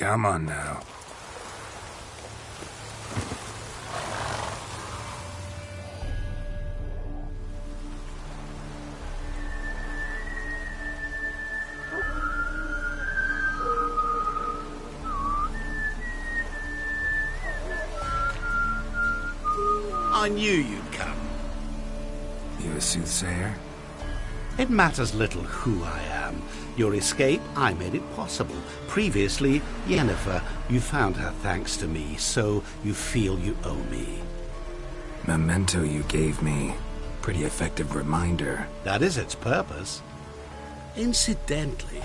Come on now. I knew you'd come. You a soothsayer? It matters little who I am. Your escape, I made it possible. Previously, Yennefer, you found her thanks to me, so you feel you owe me. Memento you gave me. Pretty effective reminder. That is its purpose. Incidentally,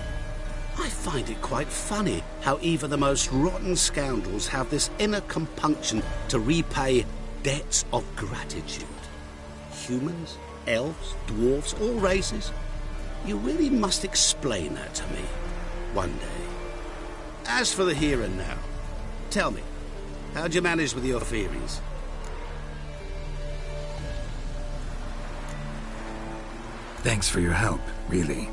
I find it quite funny how even the most rotten scoundrels have this inner compunction to repay debts of gratitude. Humans, elves, dwarves, all races. You really must explain that to me one day. As for the here and now, tell me, how'd you manage with your theories? Thanks for your help, really.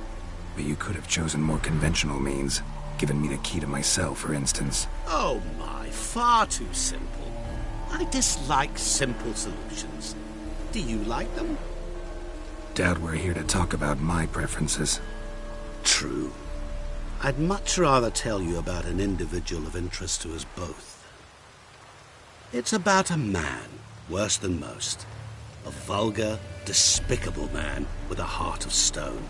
But you could have chosen more conventional means. Given me the key to my cell, for instance. Oh my, far too simple. I dislike simple solutions. Do you like them? Doubt we're here to talk about my preferences. True. I'd much rather tell you about an individual of interest to us both. It's about a man, worse than most. A vulgar, despicable man with a heart of stone.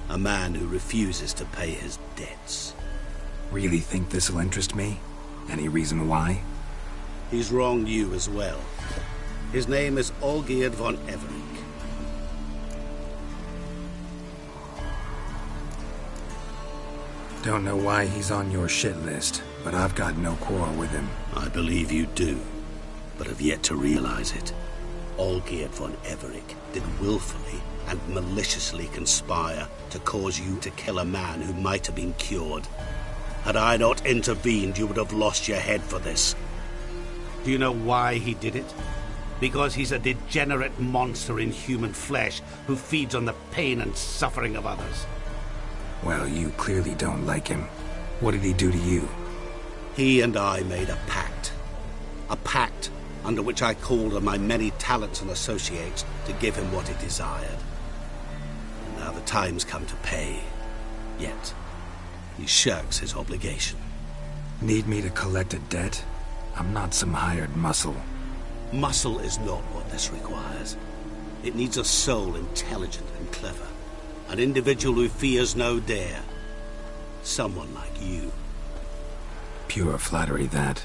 A man who refuses to pay his debts. Really think this'll interest me? Any reason why? He's wronged you as well. His name is Olgierd von Everec. Don't know why he's on your shit list, but I've got no quarrel with him. I believe you do, but have yet to realize it. Olgierd von Everec did willfully and maliciously conspire to cause you to kill a man who might have been cured. Had I not intervened, you would have lost your head for this. Do you know why he did it? Because he's a degenerate monster in human flesh who feeds on the pain and suffering of others. Well, you clearly don't like him. What did he do to you? He and I made a pact. A pact under which I called on my many talents and associates to give him what he desired. And now the time's come to pay. Yet, he shirks his obligation. Need me to collect a debt? I'm not some hired muscle. Muscle is not what this requires. It needs a soul intelligent and clever. An individual who fears no dare. Someone like you. Pure flattery, that.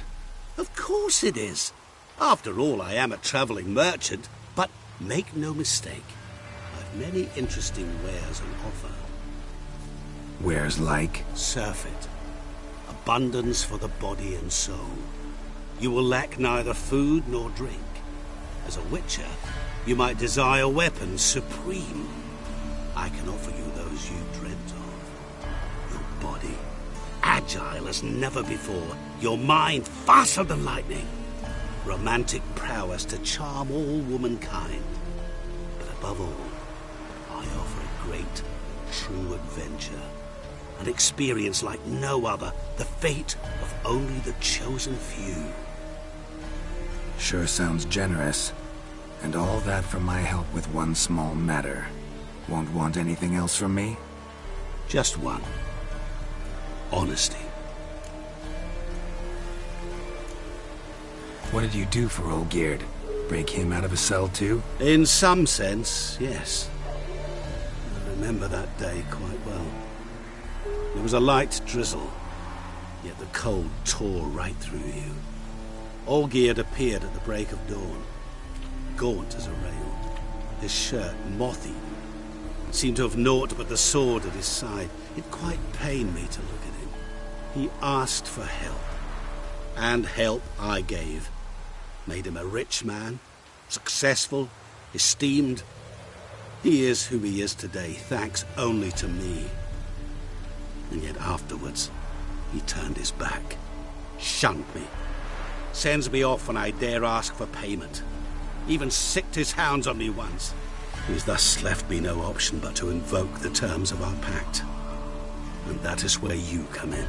Of course it is. After all, I am a traveling merchant. But make no mistake, I've many interesting wares on offer. Wares like? Surfeit. Abundance for the body and soul. You will lack neither food nor drink. As a Witcher, you might desire weapons supreme. I can offer you those you dreamt of. Your body, agile as never before. Your mind, faster than lightning. Romantic prowess to charm all womankind. But above all, I offer a great, true adventure. An experience like no other. The fate of only the chosen few. Sure sounds generous. And all that for my help with one small matter. Won't want anything else from me? Just one. Honesty. What did you do for Olgierd? Break him out of a cell too? In some sense, yes. I remember that day quite well. There was a light drizzle, yet the cold tore right through you. Olgierd appeared at the break of dawn, gaunt as a rail, his shirt moth-eaten. It seemed to have naught but the sword at his side. It quite pained me to look at him. He asked for help, and help I gave. Made him a rich man, successful, esteemed. He is who he is today, thanks only to me. And yet afterwards, he turned his back, shunned me, sends me off when I dare ask for payment, even sicked his hounds on me once. He's thus left me no option but to invoke the terms of our pact. And that is where you come in.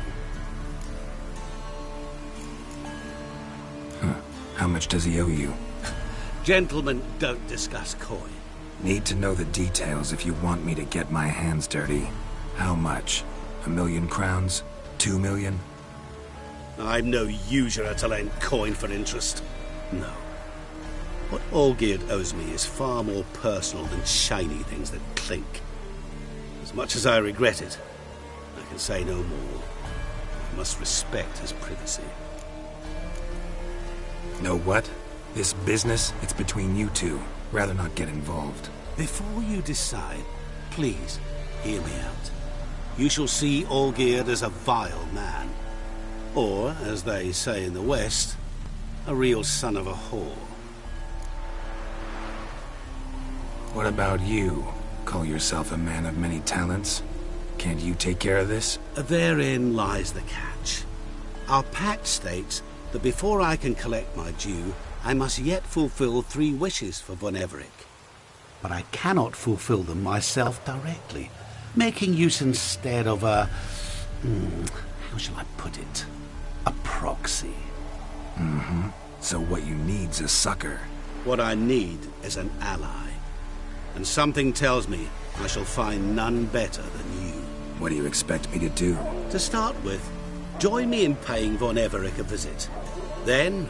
How much does he owe you? Gentlemen don't discuss coin. Need to know the details if you want me to get my hands dirty. How much? 1,000,000 crowns? 2,000,000? I'm no usurer to lend coin for interest. No. What Olgierd owes me is far more personal than shiny things that clink. As much as I regret it, I can say no more. I must respect his privacy. Know what? This business, it's between you two. Rather not get involved. Before you decide, please hear me out. You shall see Olgierd as a vile man. Or, as they say in the West, a real son of a whore. What about you? Call yourself a man of many talents? Can't you take care of this? Therein lies the catch. Our pact states that before I can collect my due, I must yet fulfill 3 wishes for Von Everec. But I cannot fulfill them myself directly, making use instead of a... how shall I put it? A proxy. So what you need's a sucker. What I need is an ally. And something tells me I shall find none better than you. What do you expect me to do? To start with, join me in paying Von Everec a visit. Then,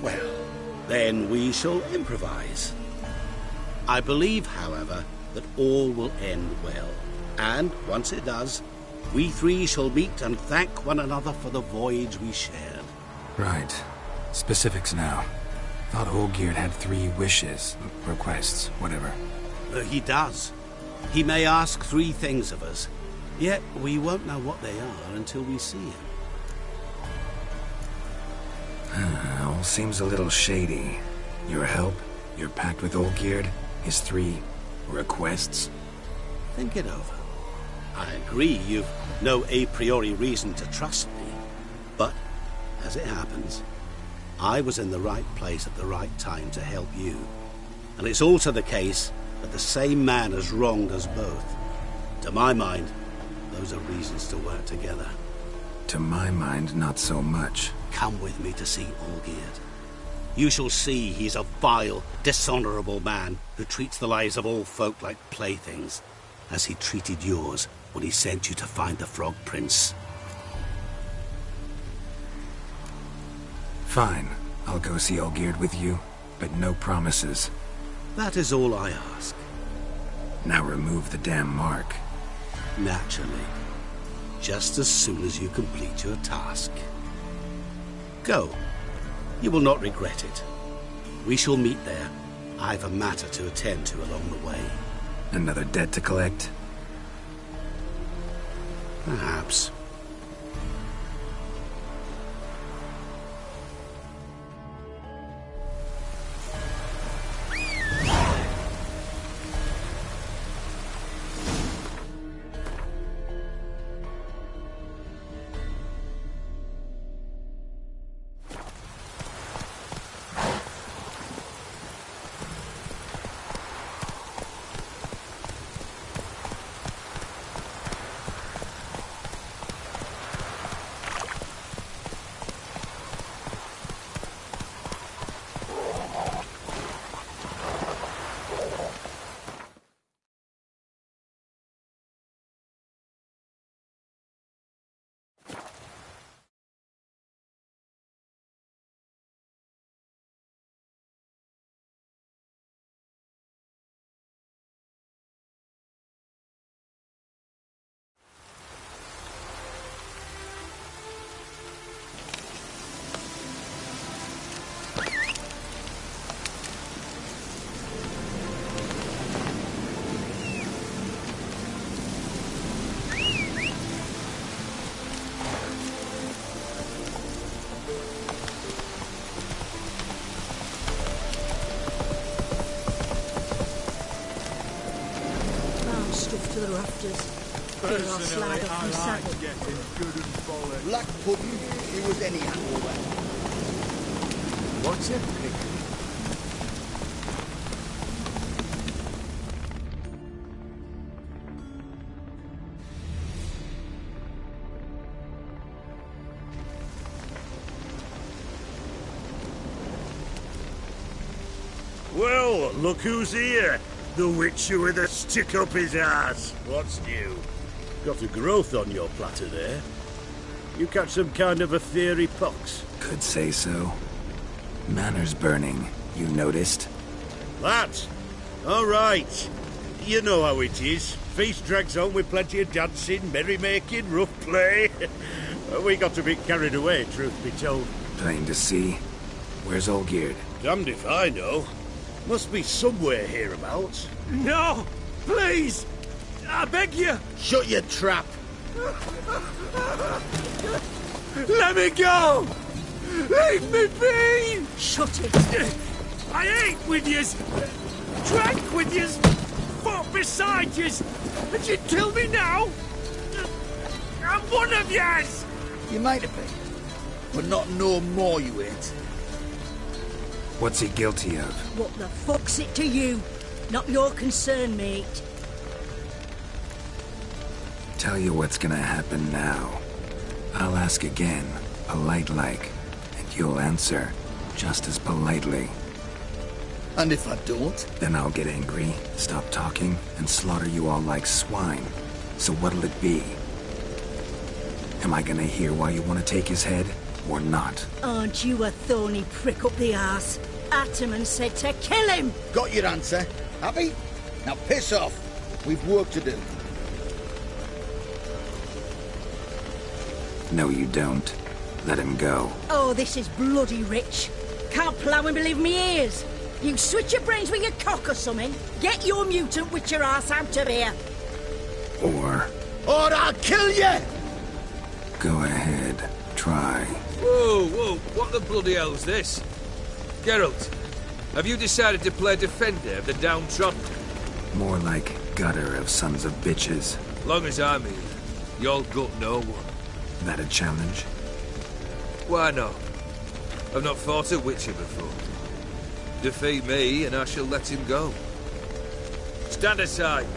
well, then we shall improvise. I believe, however, that all will end well. And once it does, we 3 shall meet and thank one another for the voyage we shared. Right. Specifics now. Thought Olgierd had 3 wishes, requests, whatever. He does. He may ask 3 things of us, yet we won't know what they are until we see him. All seems a little shady. Your help, your pact with Olgierd, his 3 requests. Think it over. I agree you've no a priori reason to trust me, but, as it happens, I was in the right place at the right time to help you. And it's also the case that the same man has wronged us both. To my mind, those are reasons to work together. To my mind, not so much. Come with me to see Olgierd. You shall see he's a vile, dishonorable man who treats the lives of all folk like playthings, as he treated yours when he sent you to find the Frog Prince. Fine. I'll go see Olgierd with you, but no promises. That is all I ask. Now remove the damn mark. Naturally. Just as soon as you complete your task. Go. You will not regret it. We shall meet there. I've a matter to attend to along the way. Another debt to collect? Perhaps. To the rafters. Personally, I like getting good and bollocks. Black pudding, he was anyhow. What's a pick? Well, look who's here. The Witcher with a stick up his ass. What's new? Got a growth on your platter there. You catch some kind of a theory pox? Could say so. Manor's burning, you noticed? That? All right. You know how it is. Feast drags on with plenty of dancing, merrymaking, rough play. We got a bit carried away, truth be told. Plain to see. Where's Olgierd? Damned if I know. Must be somewhere hereabouts. No! Please! I beg you! Shut your trap. Let me go! Leave me be! Shut it! I ate with yous! Drank with yous! Fought beside yous! And you kill me now? I'm one of yous! You might have been, but not no more you ain't. What's he guilty of? What the fuck's it to you? Not your concern, mate. Tell you what's gonna happen now. I'll ask again, polite-like, and you'll answer just as politely. And if I don't? Then I'll get angry, stop talking, and slaughter you all like swine. So what'll it be? Am I gonna hear why you want to take his head, or not? Aren't you a thorny prick up the arse? Ataman said to kill him! Got your answer. Happy? Now piss off. We've work to do. No, you don't. Let him go. Oh, this is bloody rich. Can't plough and believe me ears. You switch your brains with your cock or something. Get your mutant witcher ass out of here. Or I'll kill you! go ahead, try. Whoa, what the bloody hell's this? Geralt, have you decided to play defender of the downtrodden? More like gutter of sons of bitches. Long as I'm here, you'll gut no one. That a challenge? Why not? I've not fought a Witcher before. Defeat me and I shall let him go. Stand aside.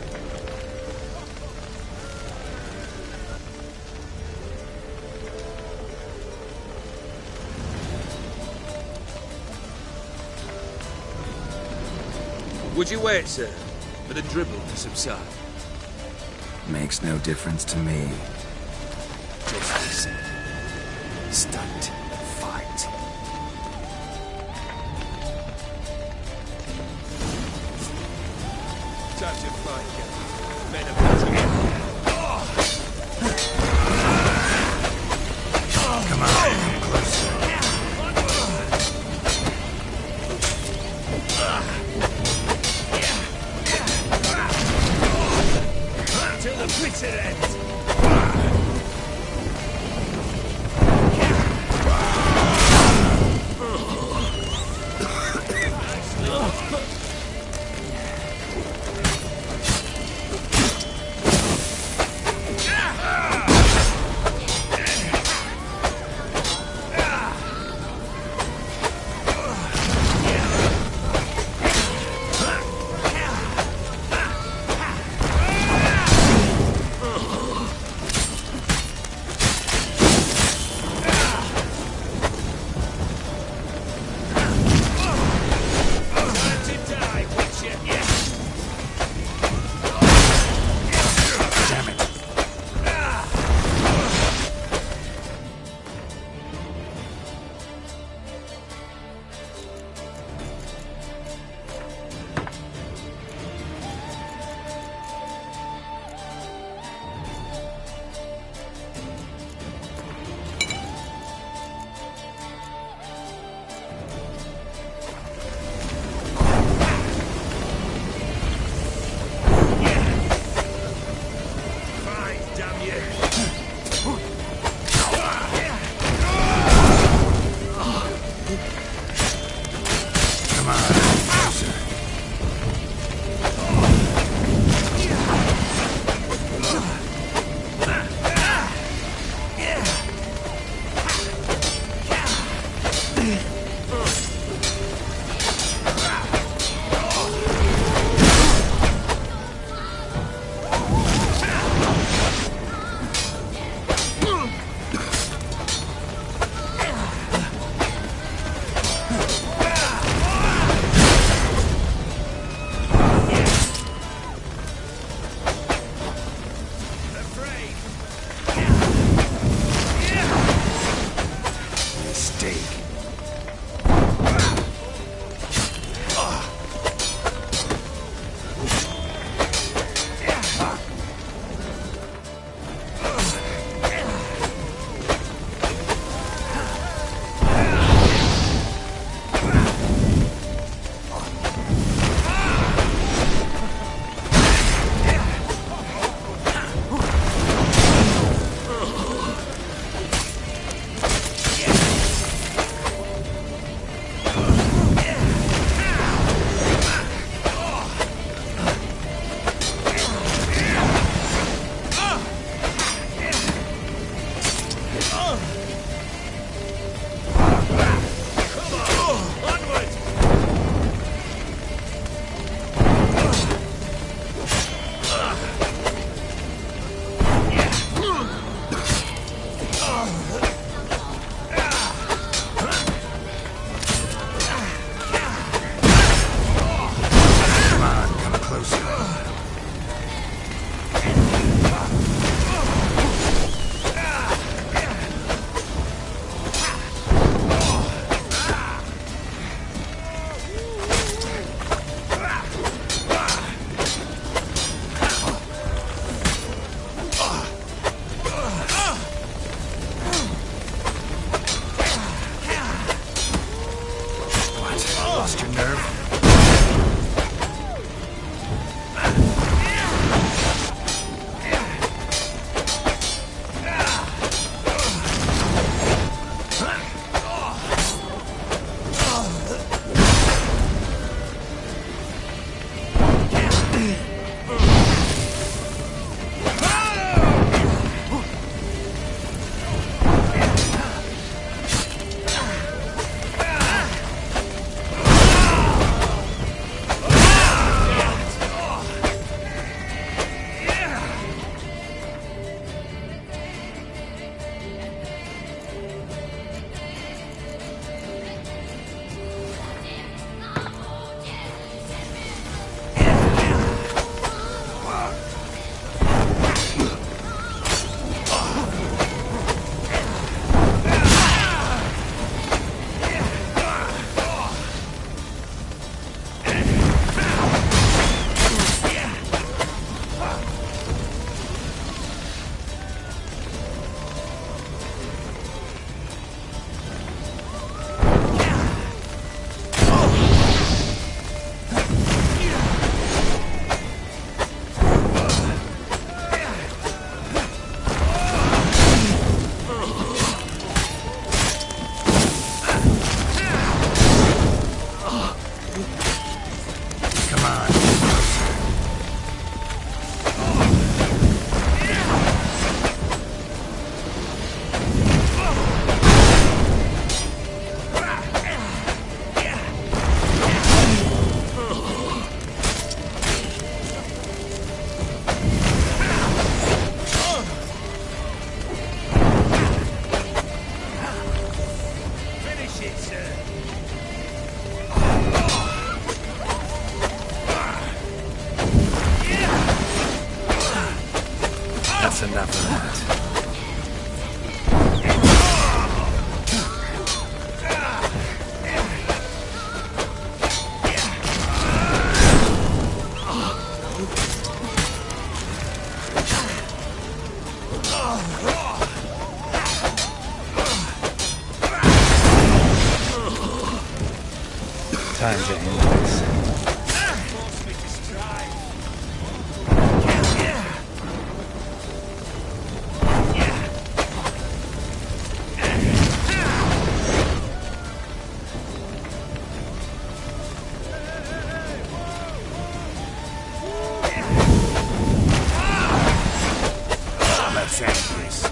Would you wait, sir, for the dribble to subside? Makes no difference to me. Just listen. Stunt. Fight. Time to fight, Geralt. Men of Come on, come closer. Till the bitter end! Come on. That's enough of that. Time to end this. Let's end this.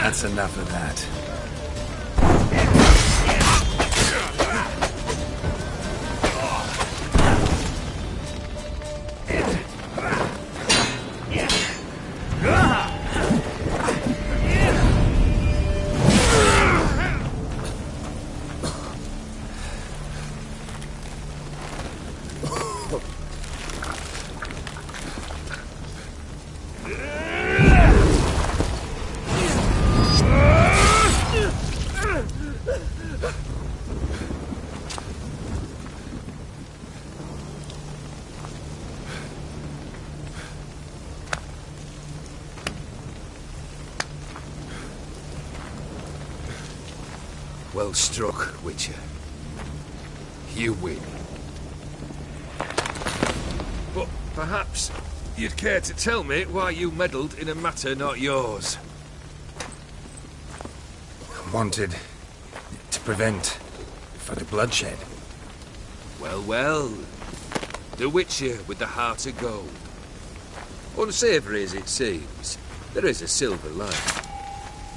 That's enough of that. Well struck, Witcher. You win. But perhaps you'd care to tell me why you meddled in a matter not yours. Wanted to prevent further bloodshed. Well, well. The Witcher with the heart of gold. Unsavoury as it seems, there is a silver lining.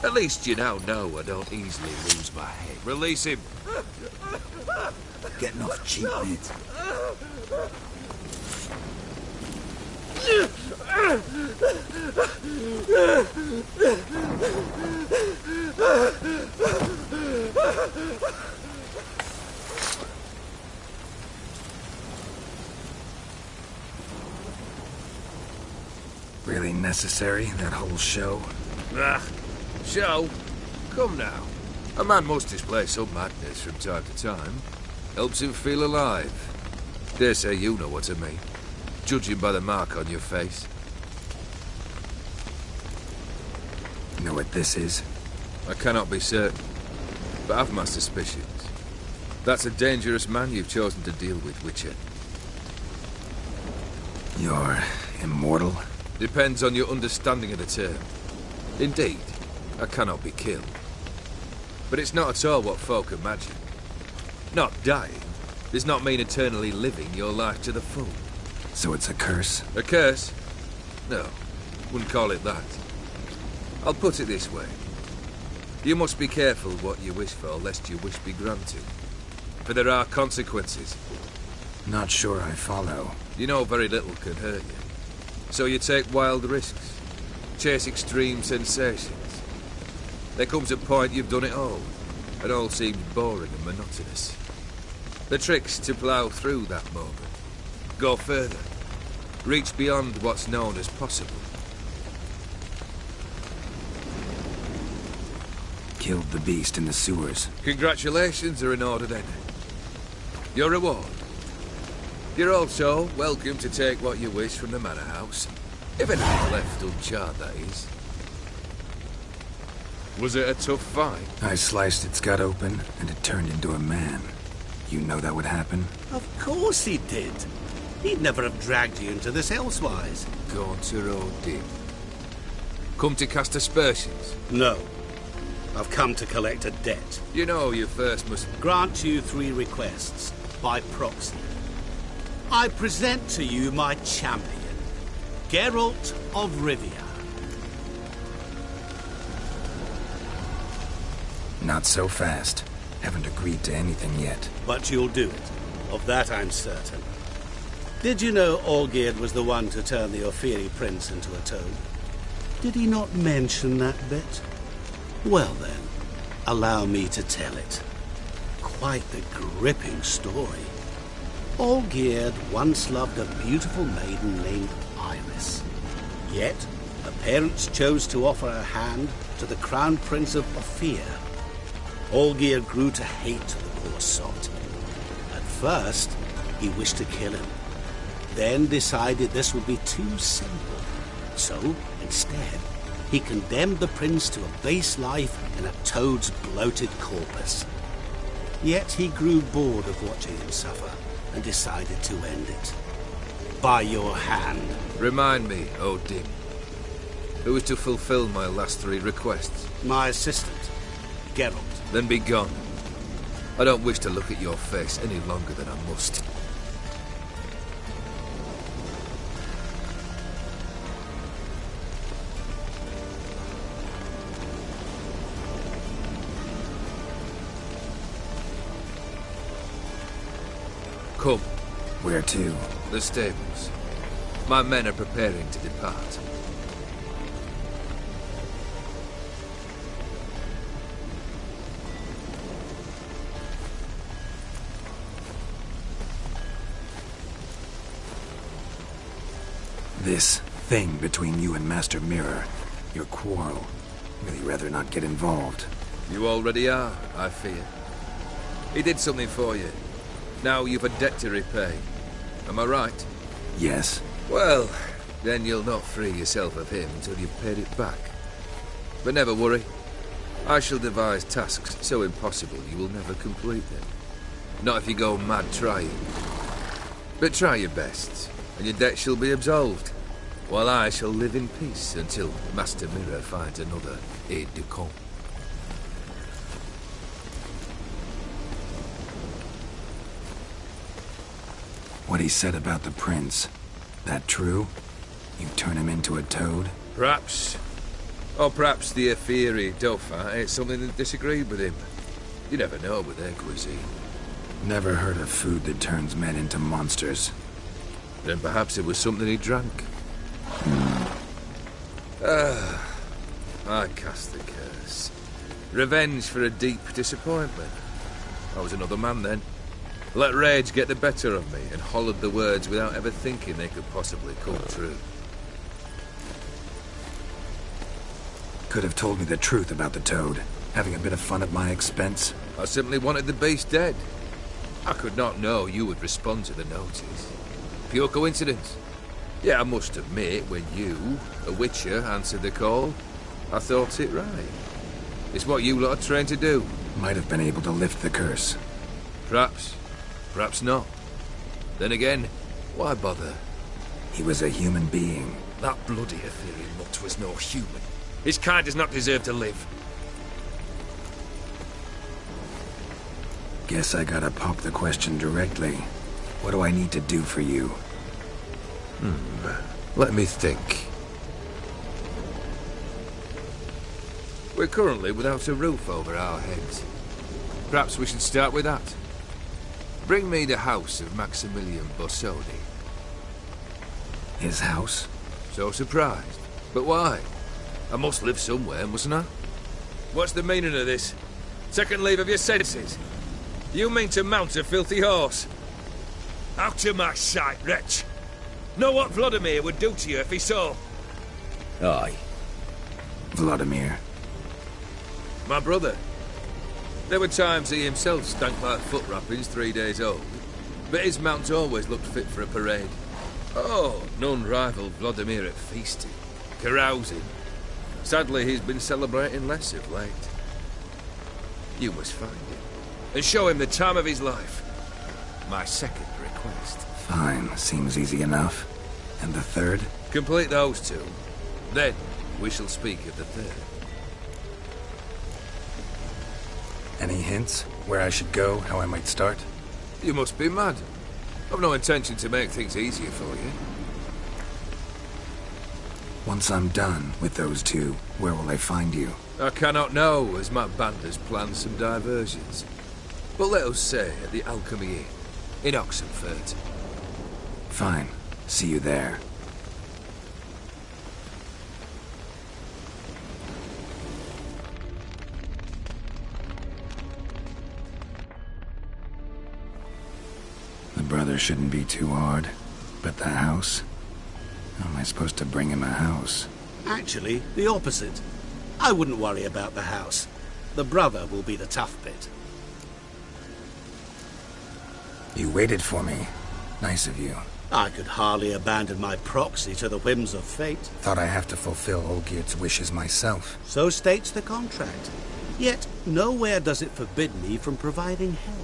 At least you now know I don't easily lose my head. Release him. Getting off cheap, mate. Really necessary, that whole show? Ah, show? Come now. A man must display some madness from time to time. Helps him feel alive. Dare say you know what I mean. Judging by the mark on your face. You know what this is? I cannot be certain, but I've my suspicions. That's a dangerous man you've chosen to deal with, Witcher. You're immortal? Depends on your understanding of the term. Indeed, I cannot be killed. But it's not at all what folk imagine. Not dying does not mean eternally living your life to the full. So it's a curse? A curse? No, wouldn't call it that. I'll put it this way. You must be careful what you wish for, lest your wish be granted. For there are consequences. Not sure I follow. You know very little can hurt you. So you take wild risks. chase extreme sensations. There comes a point you've done it all, and all seems boring and monotonous. The trick's to plough through that moment. Go further. Reach beyond what's known as possible. Killed the beast in the sewers. Congratulations are in order then. Your reward. You're also welcome to take what you wish from the manor house. If anything left uncharred, that is. Was it a tough fight? I sliced its gut open, and it turned into a man. You know that would happen? Of course he did. He'd never have dragged you into this elsewise. Gaunter Odin. Come to cast aspersions? No. I've come to collect a debt. You know you first must... Grant you 3 requests, by proxy. I present to you my champion, Geralt of Rivia. Not so fast. Haven't agreed to anything yet. But you'll do it. Of that I'm certain. Did you know Olgierd was the one to turn the Ophiri prince into a toad? Did he not mention that bit? Well then, allow me to tell it. Quite the gripping story. Olgierd once loved a beautiful maiden named Iris. Yet, her parents chose to offer her hand to the Crown Prince of Ophir. Olgierd grew to hate the poor sot. At first, he wished to kill him. Then decided this would be too simple. So, instead, he condemned the prince to a base life in a toad's bloated corpus. Yet he grew bored of watching him suffer and decided to end it. By your hand. Remind me, Odin. Who is to fulfill my last 3 requests? My assistant, Geralt. Then be gone. I don't wish to look at your face any longer than I must. Come. Where to? The stables. My men are preparing to depart. This thing between you and Master Mirror, your quarrel, really rather not get involved. You already are, I fear. He did something for you. Now you've a debt to repay. Am I right? Yes. Well, then you'll not free yourself of him until you've paid it back. But never worry. I shall devise tasks so impossible you will never complete them. Not if you go mad trying. But try your best, and your debt shall be absolved, while I shall live in peace until Master Mirror finds another aide-de-camp. What he said about the prince, that true? You turn him into a toad? Perhaps. Or perhaps the Ophiri Dauphin ate something that disagreed with him. You never know with their cuisine. Never heard of food that turns men into monsters. Then perhaps it was something he drank. I cast the curse. Revenge for a deep disappointment. I was another man then. Let rage get the better of me and hollered the words without ever thinking they could possibly come true. Could have told me the truth about the toad, having a bit of fun at my expense. I simply wanted the beast dead. I could not know you would respond to the notice. Pure coincidence. Yeah, I must admit, when you, a Witcher, answered the call, I thought it right. It's what you lot are trained to do. Might have been able to lift the curse. Perhaps. Perhaps not. Then again, why bother? He was a human being. That bloody Ophirian mutt was no human. His kind does not deserve to live. Guess I gotta pop the question directly. What do I need to do for you? Let me think. We're currently without a roof over our heads. Perhaps we should start with that. Bring me the house of Maximilian Bossoni. His house? So surprised. But why? I must live somewhere, mustn't I? What's the meaning of this? Second leave of your senses? You mean to mount a filthy horse? Out of my sight, wretch! Know what Vladimir would do to you if he saw? Aye. Vladimir. My brother. There were times he himself stank like foot wrappings 3 days old, but his mount always looked fit for a parade. Oh, none rivaled Vladimir at feasting, carousing. Sadly, he's been celebrating less of late. You must find him, and show him the time of his life. My second request. Fine, seems easy enough. And the third? Complete those two. Then, we shall speak of the third. Any hints? Where I should go, how I might start? You must be mad. I've no intention to make things easier for you. Once I'm done with those two, where will I find you? I cannot know, as my band has planned some diversions. But let us say at the Alchemy Inn, in Oxenfurt. Fine. See you there. The brother shouldn't be too hard. But the house? How am I supposed to bring him a house? Actually, the opposite. I wouldn't worry about the house. The brother will be the tough bit. You waited for me. Nice of you. I could hardly abandon my proxy to the whims of fate. Thought I have to fulfill Olgierd's wishes myself. So states the contract. Yet, nowhere does it forbid me from providing help.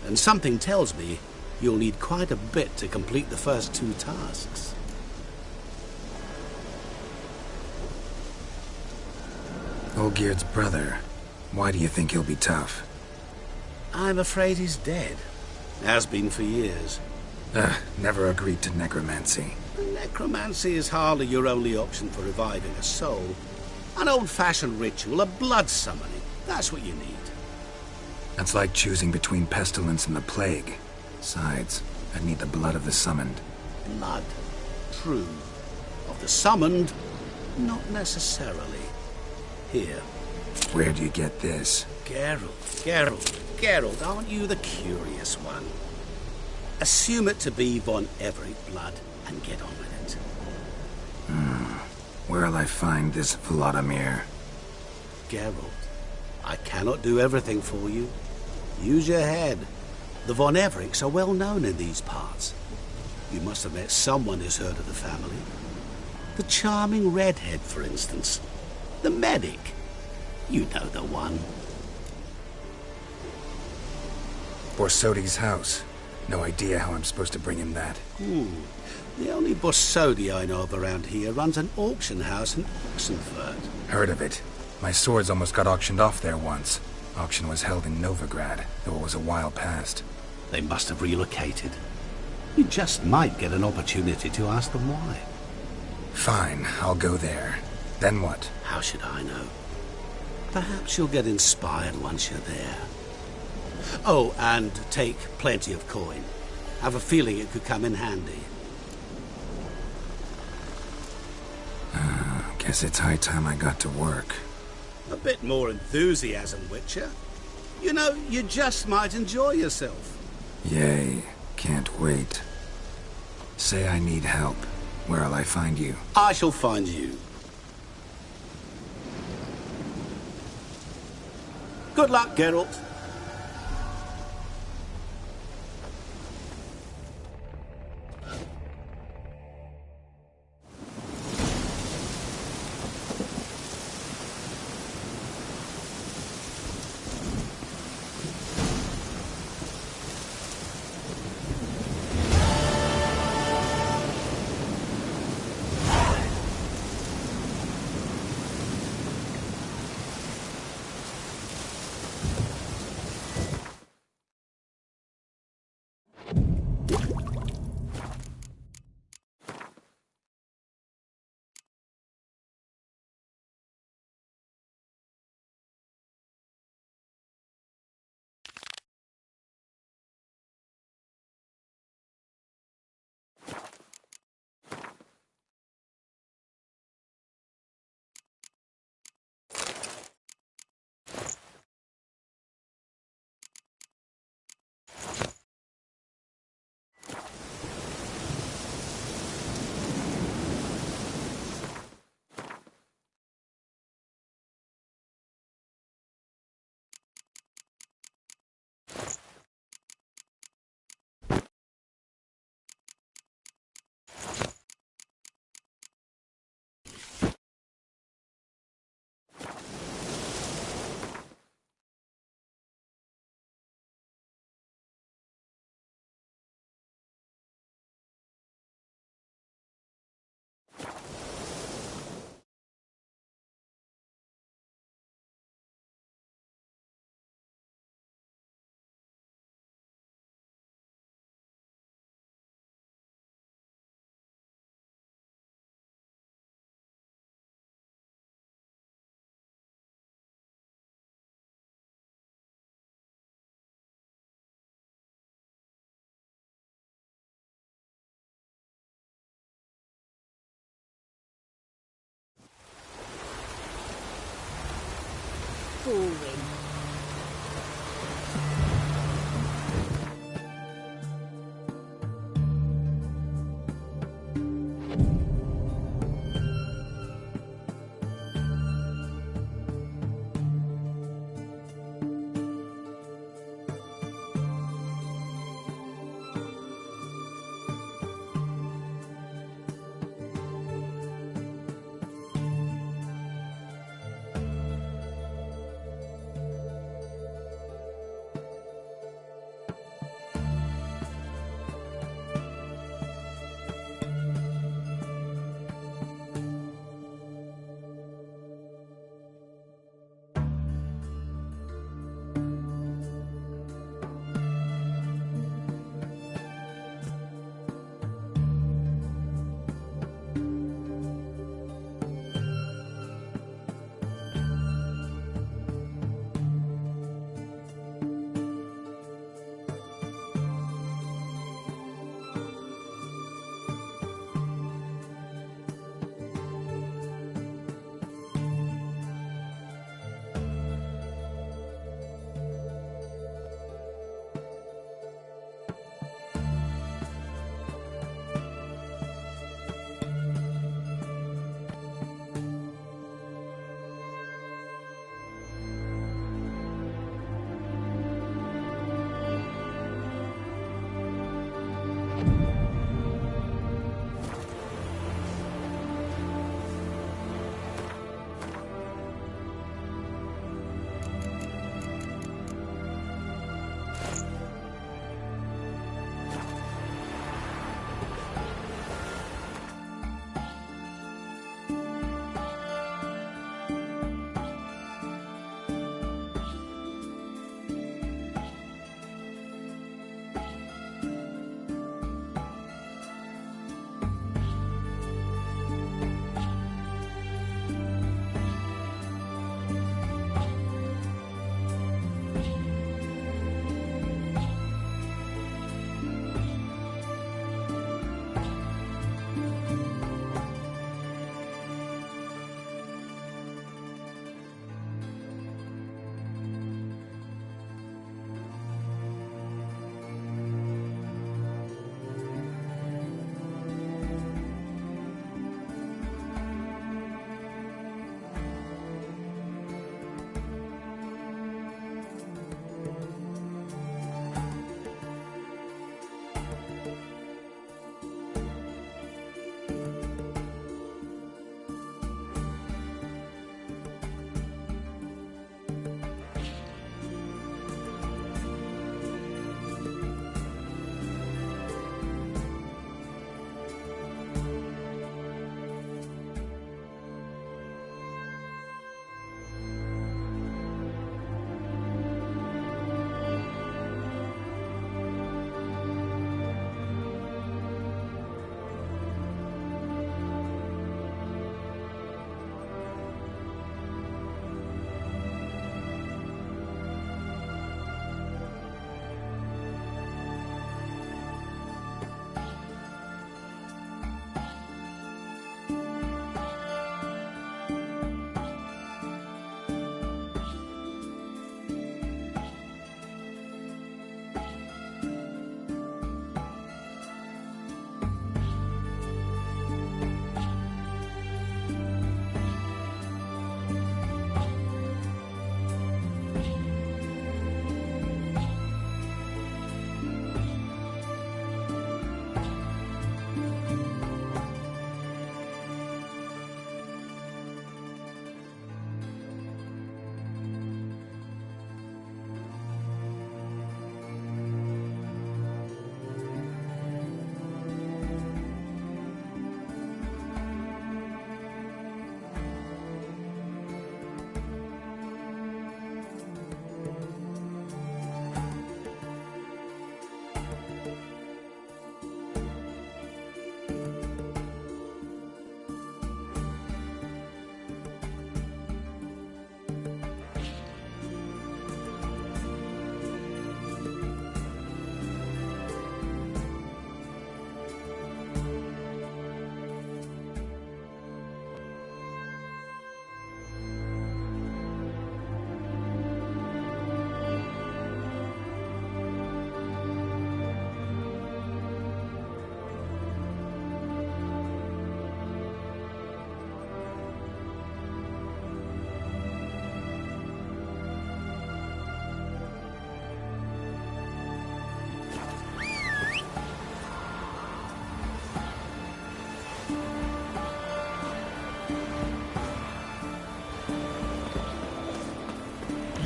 And something tells me you'll need quite a bit to complete the first 2 tasks. Olgierd's brother. Why do you think he'll be tough? I'm afraid he's dead. Has been for years. Never agreed to necromancy. Necromancy is hardly your only option for reviving a soul. An old-fashioned ritual, a blood summoning. That's what you need. That's like choosing between pestilence and the plague. Besides, I'd need the blood of the summoned. Blood. True. Of the summoned, not necessarily. Here. Where do you get this? Geralt, aren't you the curious one? Assume it to be von Everett blood and get on with it. Where'll I find this Vladimir? Geralt, I cannot do everything for you. Use your head. The von Evericks are well known in these parts. You must have met someone who's heard of the family. The charming redhead, for instance. The medic. You know the one. Borsodi's house. No idea how I'm supposed to bring him that. The only Borsodi I know of around here runs an auction house in Oxenfurt. Heard of it. My swords almost got auctioned off there once. Auction was held in Novigrad, though it was a while past. They must have relocated. You just might get an opportunity to ask them why. Fine, I'll go there. Then what? How should I know? Perhaps you'll get inspired once you're there. Oh, and take plenty of coin. Have a feeling it could come in handy. Guess it's high time I got to work. A bit more enthusiasm, Witcher. You know, you just might enjoy yourself. Yay, can't wait. Say I need help. Where'll I find you? I shall find you. Good luck, Geralt. boring.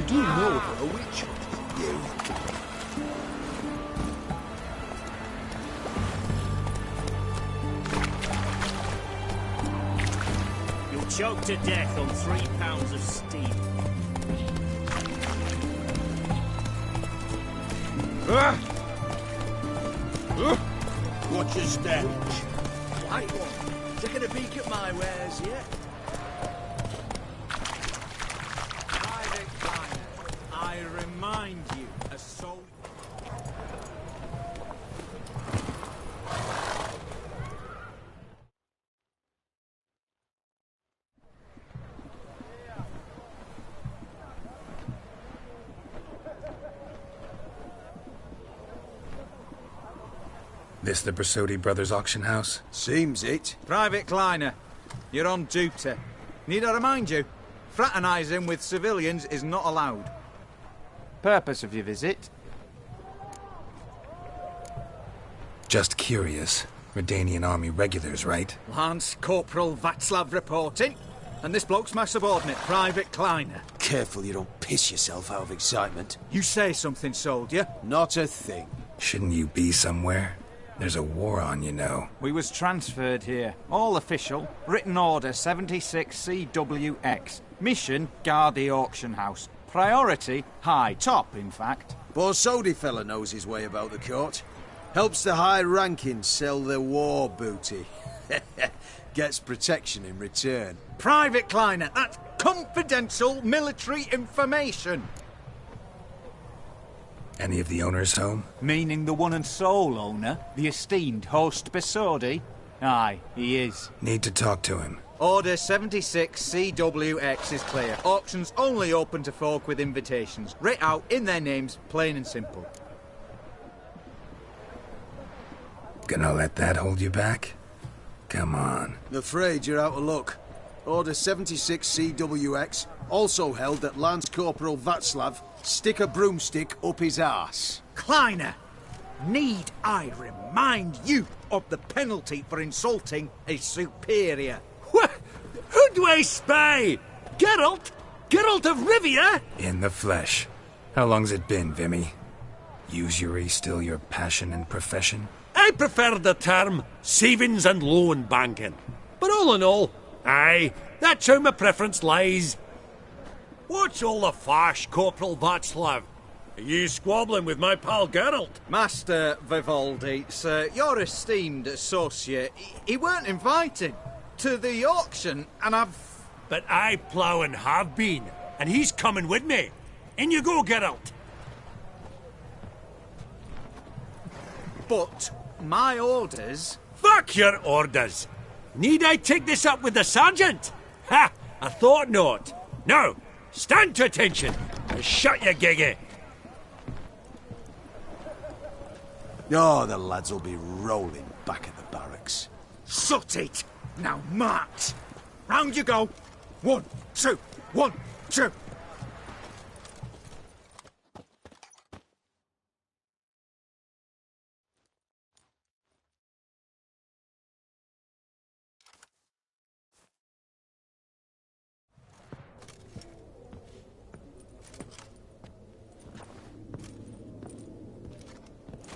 do know of a witch. You. You'll choke to death on 3 pounds of steam. Watch your step. White one. Taking a peek at my wares yet? Private Client, I remind you, a soul... This the Bersodi Brothers auction house? Seems it. Private Kleiner, you're on duty. Need I remind you, fraternising with civilians is not allowed. Purpose of your visit? Just curious. Redanian army regulars, right? Lance Corporal Václav reporting. And this bloke's my subordinate, Private Kleiner. Careful you don't piss yourself out of excitement. You say something, soldier. Not a thing. Shouldn't you be somewhere? There's a war on, you know. We was transferred here. All official. Written order 76 CWX. Mission, guard the auction house. Priority, high. Top, in fact. Borsodi fella knows his way about the court. Helps the high-rankings sell their war booty. Gets protection in return. Private Kleiner, that's confidential military information. Any of the owners home? Meaning the one and sole owner, the esteemed host Bersodi? Aye, he is. Need to talk to him. Order 76 CWX is clear. Auctions only open to folk with invitations. Writ out in their names, plain and simple. Gonna let that hold you back? Come on. I'm afraid you're out of luck. Order 76 CWX, also held that Lance Corporal Václav stick a broomstick up his arse. Kleiner, need I remind you of the penalty for insulting a superior? What? Who do I spy? Geralt? Geralt of Rivia? In the flesh. How long's it been, Vimy? Usury still your passion and profession? I prefer the term savings and loan banking. But all in all, aye, that's how my preference lies. What's all the fash, Corporal Václav? Are you squabbling with my pal Geralt? Master Vivaldi, sir, your esteemed associate, he weren't invited to the auction, and I've... But I plough and have been, and he's coming with me. In you go, Geralt. But my orders... Fuck your orders. Need I take this up with the sergeant? Ha! I thought not. Now, stand to attention and shut your giggy. Oh, the lads will be rolling back at the barracks. Shut it! Now march! Round you go! 1, 2, 1, 2!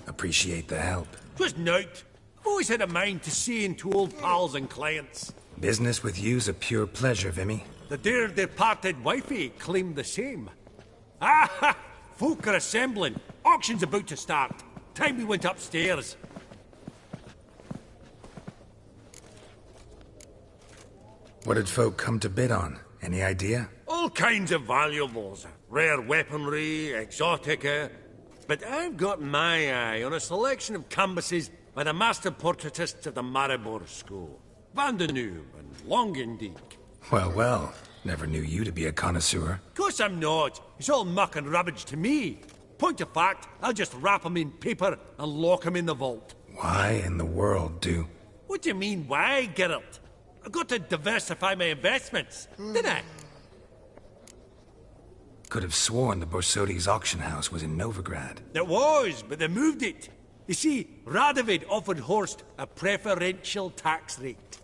Appreciate the help. 'Twas nowt. I've always had a mind to seeing to old pals and clients. Business with you's a pure pleasure, Vimy. The dear departed wifey claimed the same. Ah ha! Folk are assembling. Auction's about to start. Time we went upstairs. What did folk come to bid on? Any idea? All kinds of valuables. Rare weaponry, exotica. But I've got my eye on a selection of canvases by the master portraitists of the Maribor School. Van den Nieuw and Longendijk. Well, well. Never knew you to be a connoisseur. Course I'm not. It's all muck and rubbish to me. Point of fact, I'll just wrap 'em in paper and lock 'em in the vault. Why in the world do... What do you mean, why, Geralt? I've got to diversify my investments, didn't I? Could have sworn the Borsodi's auction house was in Novigrad. It was, but they moved it. You see, Radovid offered Horst a preferential tax rate.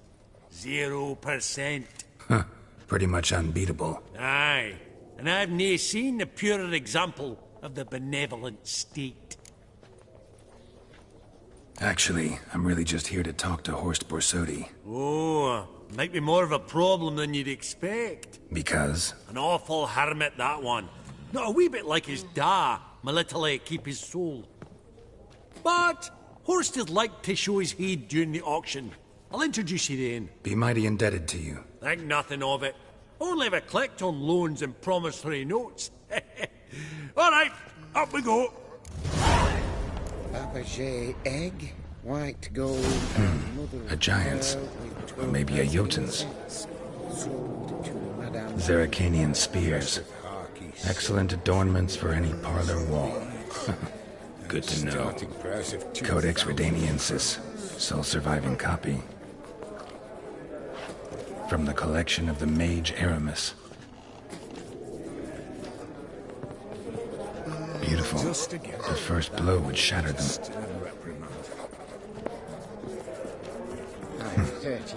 0%. Huh. Pretty much unbeatable. Aye. and I've nae seen a purer example of the benevolent state. Actually, I'm really just here to talk to Horst Borsodi. Oh, might be more of a problem than you'd expect. Because? An awful hermit, that one. Not a wee bit like his da, my little keep his soul. But Horst is like to show his heed during the auction. I'll introduce you then. Be mighty indebted to you. Think nothing of it. Only if I collect on loans and promissory notes. All right, up we go. Fabergé egg, white gold, A giant's. Or maybe a Jotun's. Zeracanian spears. Excellent adornments for any parlor wall. Good to know. Codex Redaniensis, sole surviving copy. From the collection of the mage Aramis. Beautiful. The first blow would shatter them.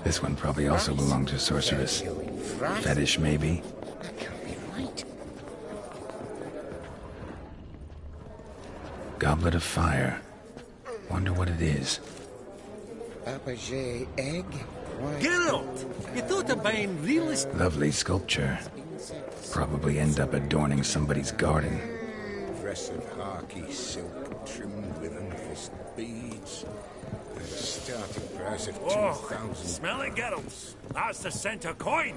This one probably also belonged to Sorceress. Fetish, maybe? That can't be right. Goblet of fire. Wonder what it is. Fabergé egg, white Geralt, you thought of buying real estate? Lovely sculpture. Probably end up adorning somebody's garden. Impressive harky silk trimmed with amethyst beads. At a starting price of 2,000. Smell it, Geralt. That's the center coin.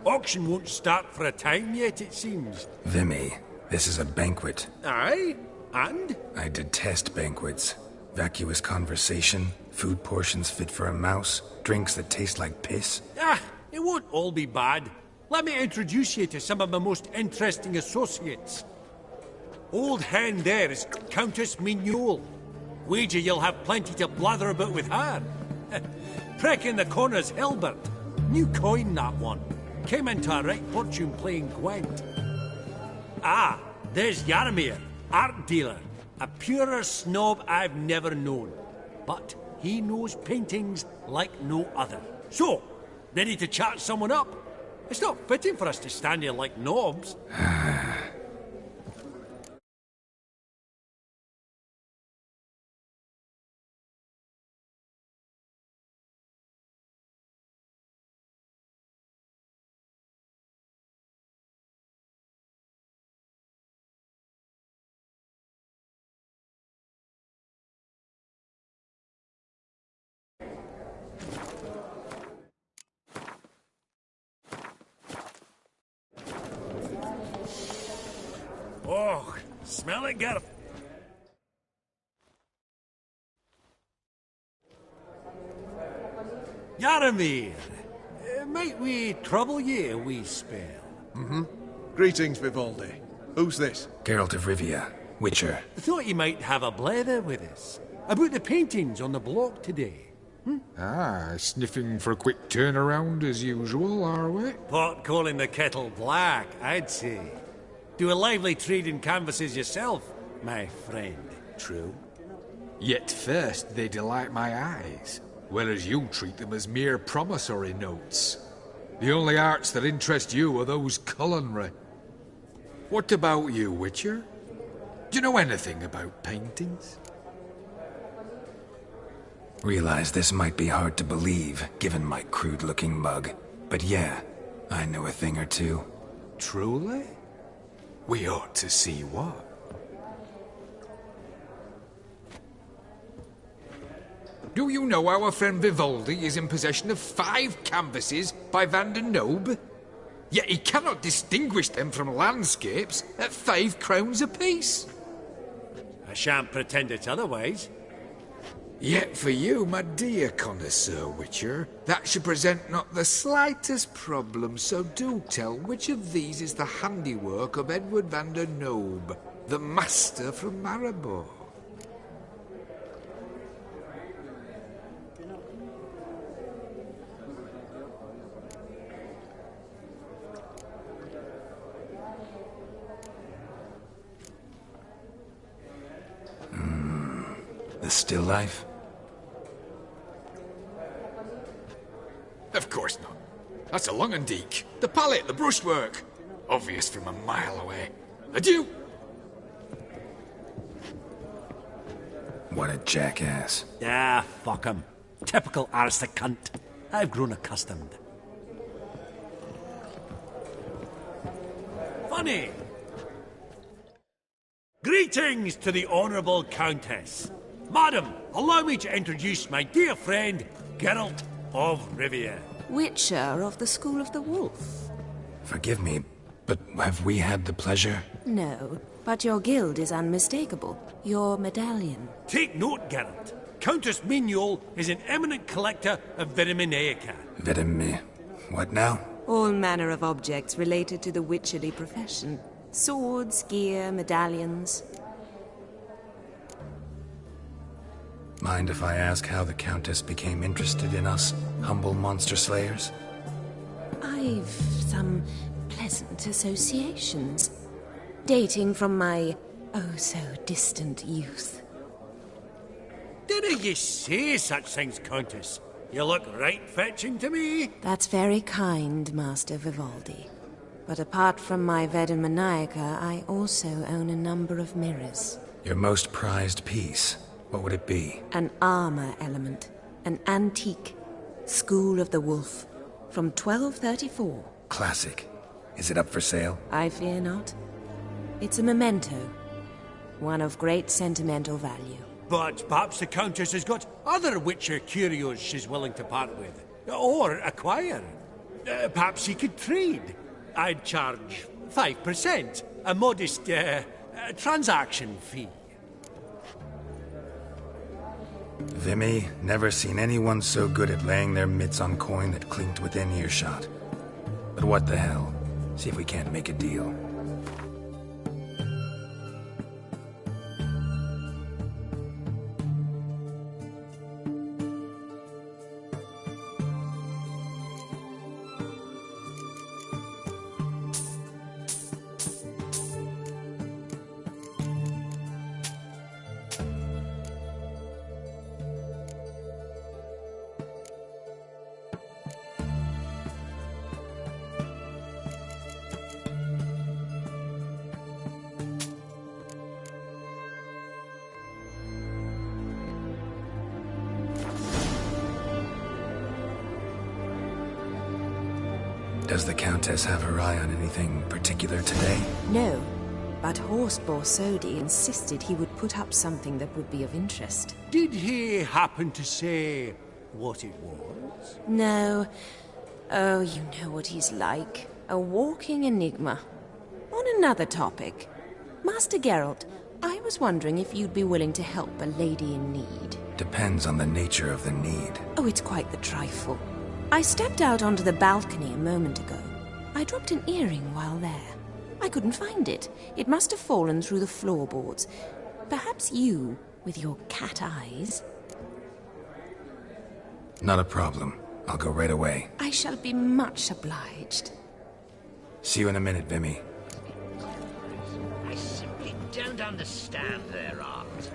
Auction won't start for a time yet, it seems. Vimy, this is a banquet. Aye? And? I detest banquets. Vacuous conversation, food portions fit for a mouse, drinks that taste like piss. Ah, it won't all be bad. Let me introduce you to some of my most interesting associates. Old hen there is Countess Mignole. Wager you'll have plenty to blather about with her. Prick in the corner's Hilbert. New coin, that one. Came into a right fortune playing Gwent. Ah, there's Jaromir, art dealer. A purer snob I've never known. But he knows paintings like no other. So, ready to chat someone up? It's not fitting for us to stand here like knobs. Oh, smell it, Geralt. Jaromir, might we trouble ye a wee spell? Greetings, Vivaldi. Who's this? Geralt of Rivia, Witcher. I thought you might have a blether with us. About the paintings on the block today. Ah, sniffing for a quick turnaround as usual, are we? Pot calling the kettle black, I'd say. Do a lively trade in canvases yourself, my friend. True? Yet first they delight my eyes, whereas you treat them as mere promissory notes. The only arts that interest you are those culinary. What about you, Witcher? Do you know anything about paintings? Realize this might be hard to believe, given my crude-looking mug. But yeah, I know a thing or two. Truly? We ought to see what. Do you know our friend Vivaldi is in possession of 5 canvases by Van der Nobe? Yet he cannot distinguish them from landscapes at 5 crowns apiece. I shan't pretend it's otherwise. Yet for you, my dear connoisseur Witcher, that should present not the slightest problem, so do tell which of these is the handiwork of Edward van der Nobe, the master from Maribor. The still life? course not. That's a Lungendeek. The palette, the brushwork. Obvious from a mile away. Adieu! What a jackass. Ah, fuck him. Typical arstic cunt. I've grown accustomed. Funny. Greetings to the Honourable Countess. Madam, allow me to introduce my dear friend, Geralt of Rivia. Witcher of the School of the Wolf. Forgive me, but have we had the pleasure? No, but your guild is unmistakable. Your medallion. Take note, Geralt. Countess Mignol is an eminent collector of Vitaminaica. What now? All manner of objects related to the witcherly profession. Swords, gear, medallions. Mind if I ask how the Countess became interested in us, humble monster slayers? I've some pleasant associations, dating from my oh-so-distant youth. Didn't you say such things, Countess? You look right fetching to me. That's very kind, Master Vivaldi. But apart from my Vitaminaica, I also own a number of mirrors. Your most prized piece, what would it be? An armor element. An antique. School of the Wolf. From 1234. Classic. Is it up for sale? I fear not. It's a memento. One of great sentimental value. But perhaps the Countess has got other Witcher curios she's willing to part with. Or acquire. Perhaps he could trade. I'd charge 5%. A modest, transaction fee. Vimy, never seen anyone so good at laying their mitts on coin that clinked within earshot. But what the hell? See if we can't make a deal. Does the Countess have her eye on anything particular today? No, but Horst Borsodi insisted he would put up something that would be of interest. Did he happen to say what it was? No. Oh, you know what he's like. A walking enigma. On another topic. Master Geralt, I was wondering if you'd be willing to help a lady in need. Depends on the nature of the need. Oh, it's quite the trifle. I stepped out onto the balcony a moment ago. I dropped an earring while there. I couldn't find it. It must have fallen through the floorboards. Perhaps you, with your cat eyes... Not a problem. I'll go right away. I shall be much obliged. See you in a minute, Vimy. I simply don't understand their art.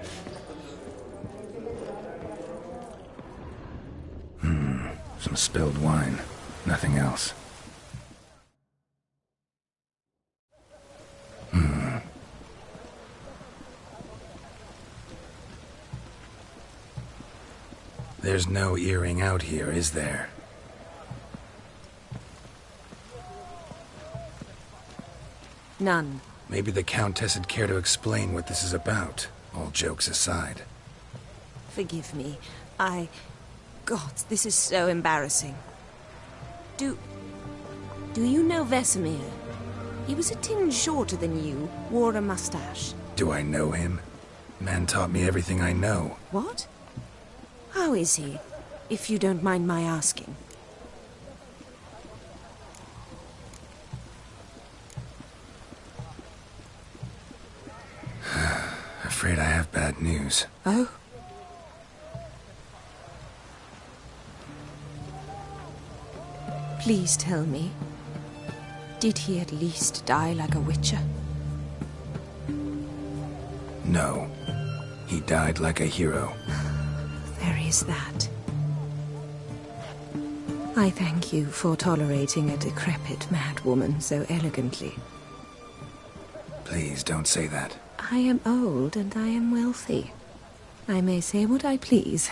Some spilled wine. Nothing else. There's no earring out here, is there? None. Maybe the Countess would care to explain what this is about, all jokes aside. Forgive me. God, this is so embarrassing. Do you know Vesemir? He was a tinge shorter than you, wore a mustache. Do I know him? Man taught me everything I know. What? How is he, if you don't mind my asking? Afraid I have bad news. Oh? Please tell me, did he at least die like a witcher? No. He died like a hero. There is that. I thank you for tolerating a decrepit madwoman so elegantly. Please don't say that. I am old and I am wealthy. I may say what I please.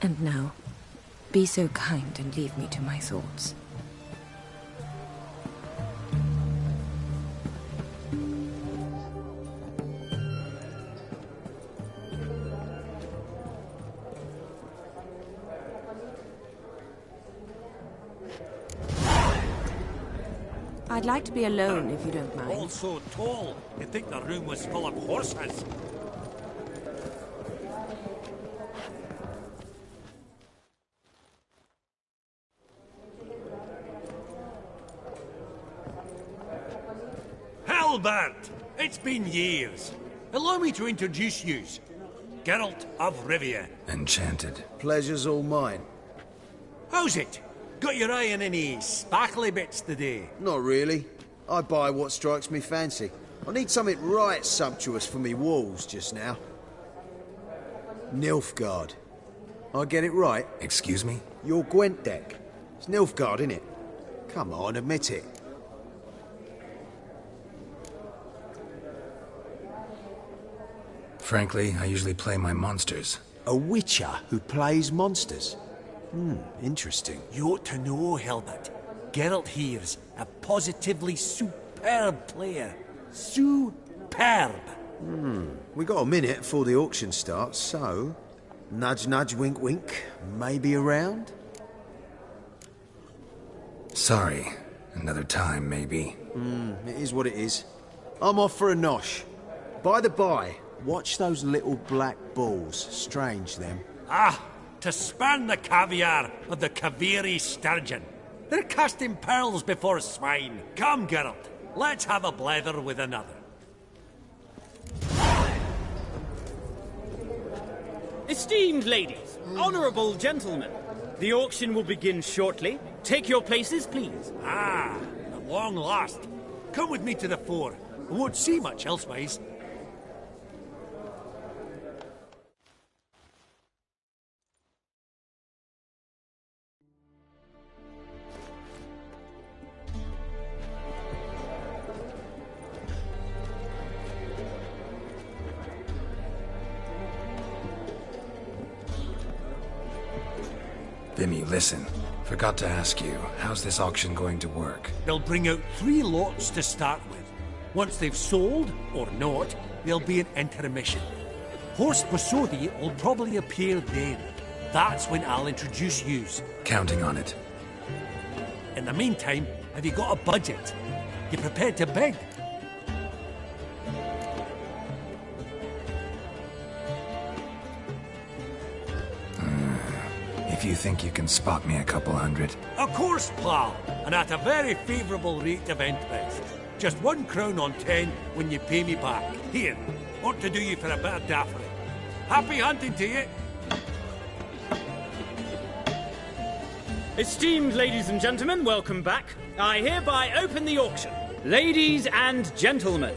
And now, be so kind and leave me to my thoughts. I'd like to be alone, if you don't mind. All so tall, you'd think the room was full of horses. Halbert! It's been years. Allow me to introduce yous. Geralt of Rivia. Enchanted. Pleasure's all mine. How's it? Got your eye on any sparkly bits today? Not really. I buy what strikes me fancy. I need something right sumptuous for me walls just now. Nilfgaard. I get it right? Excuse me? Your Gwent deck. It's Nilfgaard, innit? Come on, admit it. Frankly, I usually play my monsters. A witcher who plays monsters? Interesting. You ought to know, Hilbert. Geralt here's a positively superb player. Superb. We got a minute before the auction starts, so... Nudge, nudge, wink, wink. Maybe around? Sorry. Another time, maybe. It is what it is. I'm off for a nosh. By the by, watch those little black balls. Strange, them. Ah, to spurn the caviar of the Kaviri sturgeon. They're casting pearls before swine. Come, Geralt, let's have a blether with another. Esteemed ladies, honourable gentlemen, the auction will begin shortly. Take your places, please. Ah, at long last. Come with me to the fore. I won't see much elsewise. Vimy, listen. Forgot to ask you, how's this auction going to work? They'll bring out 3 lots to start with. Once they've sold, or not, there'll be an intermission. Horst Basodi will probably appear then. That's when I'll introduce yous. Counting on it. In the meantime, have you got a budget? You prepared to bid? If you think you can spot me a couple hundred. Of course, pal, and at a very favourable rate of interest. Just 1 crown on 10 when you pay me back. Here, ought to do you for a bit of daffery. Happy hunting to you. Esteemed ladies and gentlemen, welcome back. I hereby open the auction. Ladies and gentlemen,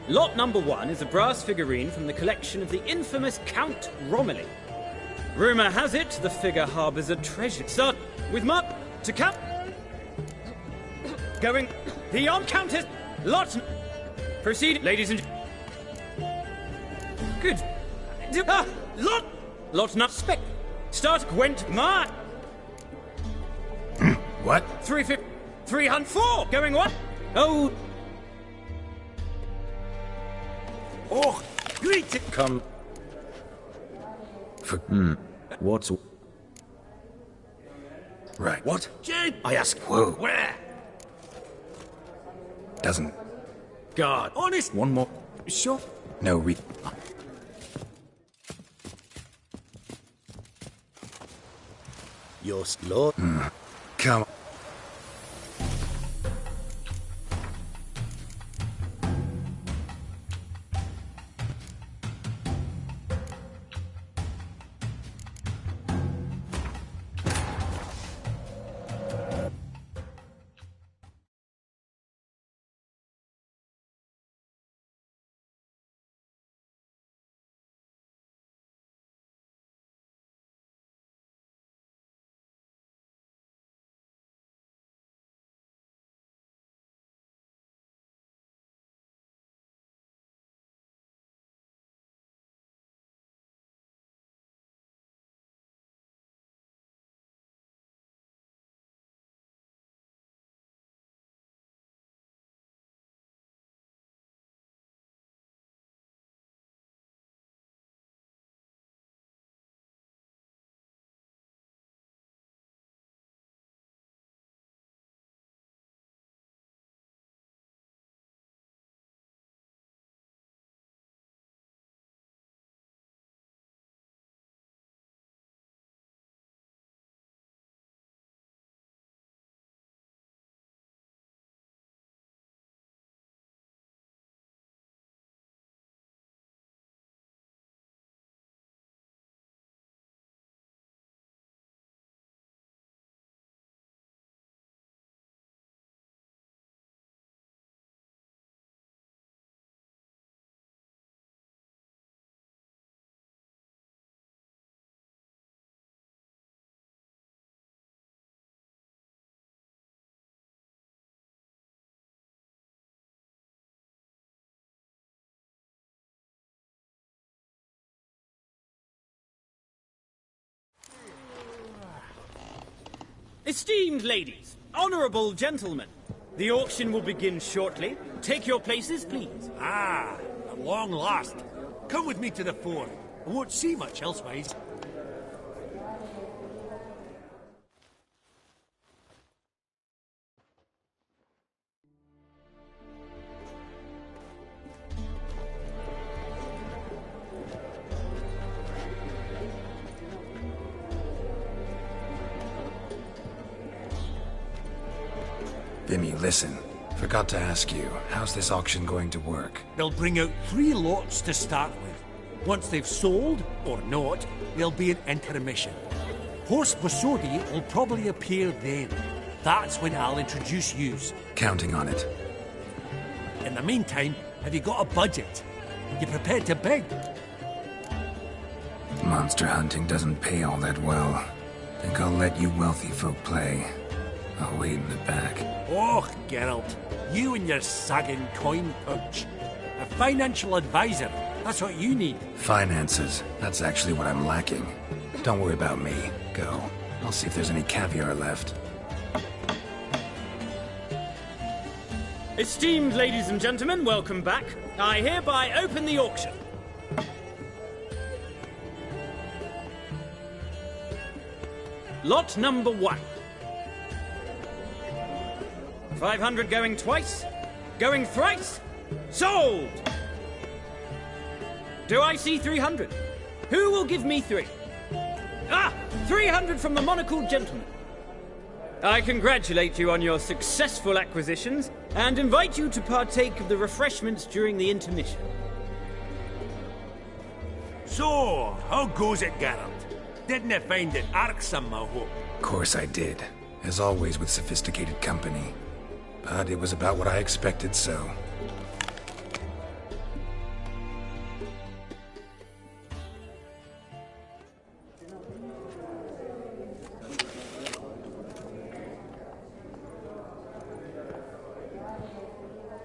lot number 1 is a brass figurine from the collection of the infamous Count Romilly. Rumour has it the figure harbours a treasure. Start with Mup to Cap. Going beyond Countess. Lot. Proceed, ladies and. Good. Lot. Lot not spec. Start Gwent Mar. What? 350. 304. Going what? Oh. Oh, great. Come. For... What's... Right. What? Jed! I ask. Whoa. Where? Doesn't... God. Honest. One more... Sure. No Your lord. Come Esteemed ladies, honourable gentlemen, the auction will begin shortly. Take your places, please. Ah, at long last. Come with me to the fore. I won't see much elsewise. Vimy, listen. Forgot to ask you, how's this auction going to work? They'll bring out 3 lots to start with. Once they've sold, or not, there'll be an intermission. Horse Bosodi will probably appear then. That's when I'll introduce yous. Counting on it. In the meantime, have you got a budget? You prepared to bid? Monster hunting doesn't pay all that well. Think I'll let you wealthy folk play. I'll wait in the back. Oh, Geralt, you and your sagging coin pouch. A financial advisor, that's what you need. Finances, that's actually what I'm lacking. Don't worry about me. Go. I'll see if there's any caviar left. Esteemed ladies and gentlemen, welcome back. I hereby open the auction. Lot number 1. 500 going twice, going thrice, sold! Do I see 300? Who will give me 3? Ah, 300 from the monocled gentleman. I congratulate you on your successful acquisitions and invite you to partake of the refreshments during the intermission. So, how goes it, Geralt? Didn't you find it irksome, I hope? Of course I did. As always with sophisticated company. But it was about what I expected, so...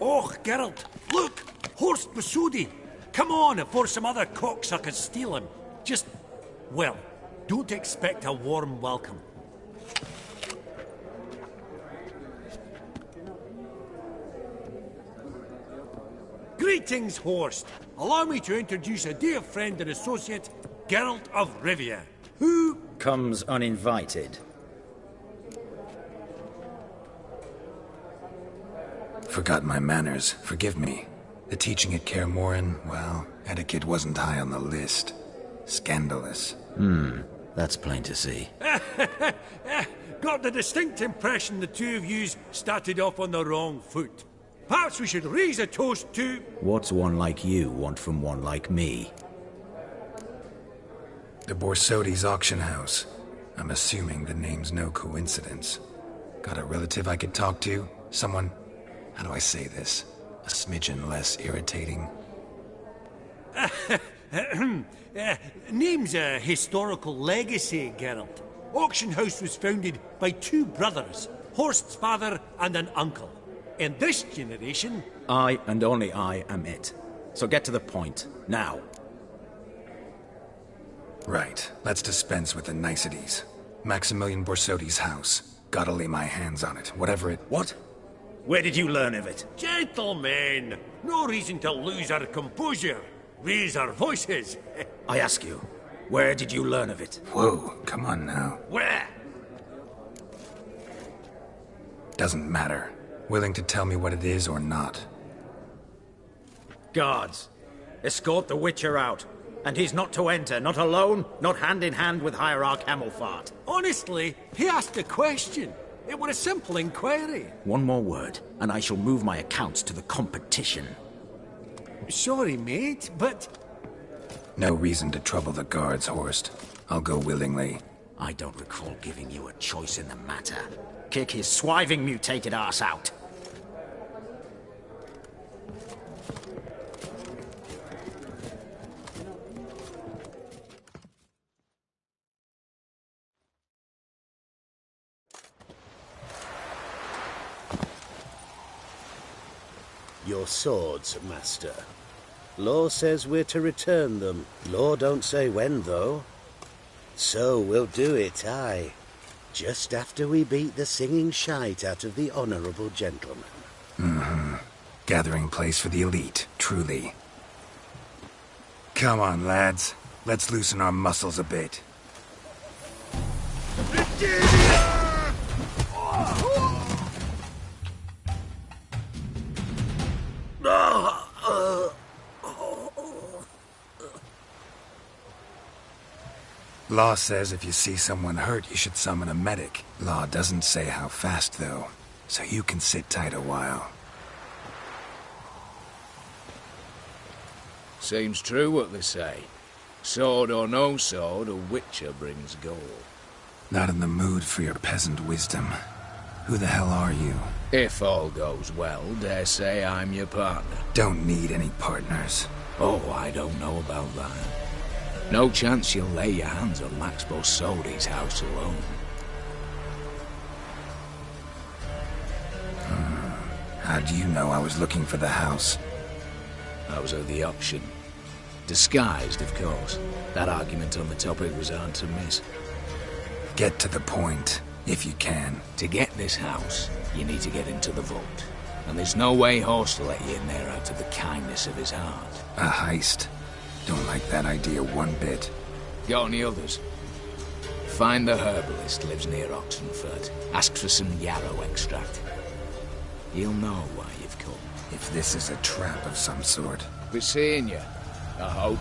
Oh, Geralt, look! Horst Bosodi! Come on, before some other cocksuckers steal him. Just, well, don't expect a warm welcome. Greetings, Horst. Allow me to introduce a dear friend and associate, Geralt of Rivia, who... comes uninvited. Forgot my manners. Forgive me. The teaching at Kaer Morhen, well, etiquette wasn't high on the list. Scandalous. That's plain to see. Got the distinct impression the two of yous started off on the wrong foot. Perhaps we should raise a toast to... What's one like you want from one like me? The Borsodi's auction house. I'm assuming the name's no coincidence. Got a relative I could talk to? Someone... how do I say this? A smidgen less irritating. Name's a historical legacy, Geralt. Auction house was founded by 2 brothers, Horst's father and an uncle. In this generation... I and only I am it. So get to the point, now. Right, let's dispense with the niceties. Maximilian Borsodi's house. Gotta lay my hands on it, whatever it... What? Where did you learn of it? Gentlemen, no reason to lose our composure. Raise our voices. I ask you, where did you learn of it? Whoa, come on now. Where? Doesn't matter. Willing to tell me what it is or not? Guards, escort the Witcher out. And he's not to enter, not alone, not hand in hand with Hierarch Hamelfart. Honestly, he asked a question. It were a simple inquiry. One more word, and I shall move my accounts to the competition. Sorry, mate, but... No reason to trouble the guards, Horst. I'll go willingly. I don't recall giving you a choice in the matter. Kick his swiving mutated ass out. Your swords, master. Law says we're to return them. Law don't say when, though. So we'll do it, aye. Just after we beat the singing shite out of the honourable gentleman. Mm-hmm. Gathering place for the elite, truly. Come on, lads. Let's loosen our muscles a bit. Law says if you see someone hurt, you should summon a medic. Law doesn't say how fast, though, so you can sit tight a while. Seems true what they say. Sword or no sword, a witcher brings gold. Not in the mood for your peasant wisdom. Who the hell are you? If all goes well, dare say I'm your partner. Don't need any partners. Oh, I don't know about that. No chance you'll lay your hands on Max Bosodi's house alone. How do you know I was looking for the house? I was at the auction. Disguised, of course. That argument on the topic was hard to miss. Get to the point, if you can. To get this house, you need to get into the vault. And there's no way Horst will let you in there out of the kindness of his heart. A heist? Don't like that idea one bit. Got any others? Find the herbalist lives near Oxenford. Ask for some yarrow extract. He'll know why you've come. If this is a trap of some sort. Be seeing you, I hope.